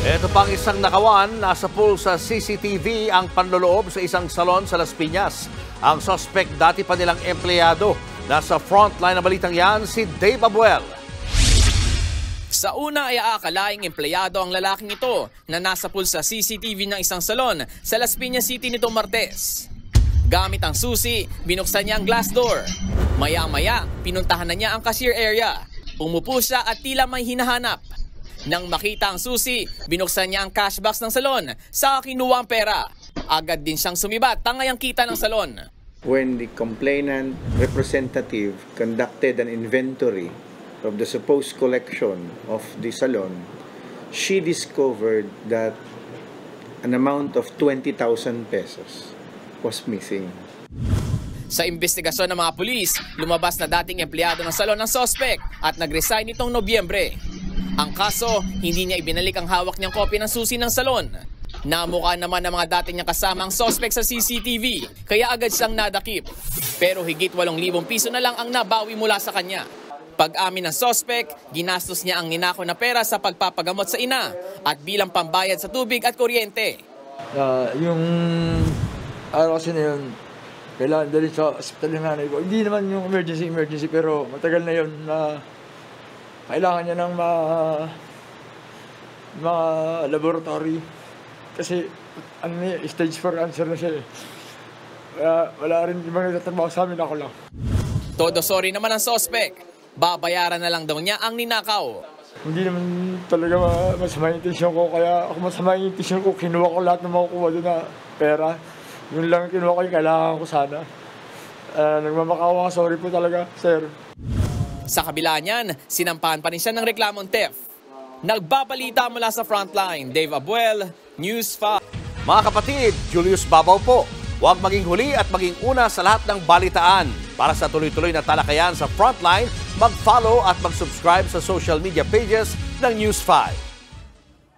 Ito pang isang nakawan, nasa pool sa CCTV ang panloloob sa isang salon sa Las Piñas. Ang suspect dati pa nilang empleyado. Nasa frontline ng balitang yan si Dave Abuel. Sa una ay aakalaing empleyado ang lalaking ito na nasa pool sa CCTV ng isang salon sa Las Piñas City nitong Martes. Gamit ang susi, binuksan niya ang glass door. Maya-maya, pinuntahan na niya ang cashier area. Umupo siya at tila may hinahanap. Nang makita ang susi, binuksan niya ang cash box ng salon. Saka kinuha ang pera. Agad din siyang sumibat, tangay ang kita ng salon. When the complainant representative conducted an inventory of the supposed collection of the salon, she discovered that an amount of 20,000 pesos was missing. Sa investigasyon ng mga pulis, lumabas na dating empleyado ng salon ng suspect at nag-resign nitong Nobyembre. Ang kaso, hindi niya ibinalik ang hawak niyang kopya ng susi ng salon. Namukha naman ng mga dati niyang kasama ang suspect sa CCTV, kaya agad siyang nadakip. Pero higit 8,000 piso na lang ang nabawi mula sa kanya. Pag-amin ng suspect, ginastos niya ang ninakaw na pera sa pagpapagamot sa ina at bilang pambayad sa tubig at kuryente. Yung araw kasi na yun, kailangan dali sa ospital ng nanay ko. Hindi naman yung emergency, pero matagal na yun na kailangan niya ng mga laboratory. Kasi stage 4 cancer na siya eh. Wala rin ibang nagtatrabaho sa amin, ako lang. Todo sorry naman ang suspect. Babayaran na lang daw niya ang ninakaw. Hindi naman talaga masama yung intention ko, kaya ako masama yung intention ko, kinuha ko lahat ng makukuha doon na pera. Yun lang kinuha ko yung kailangan ko sana. Nagmamakawa, sorry po talaga, sir. Sa kabila niyan, sinampahan pa rin siya ng reklamong theft. Nagbabalita mula sa frontline, Dave Abuel, News 5. Mga kapatid, Julius Babaw po. Huwag maging huli at maging una sa lahat ng balitaan. Para sa tuloy-tuloy na talakayan sa Frontline, mag-follow at mag-subscribe sa social media pages ng News 5.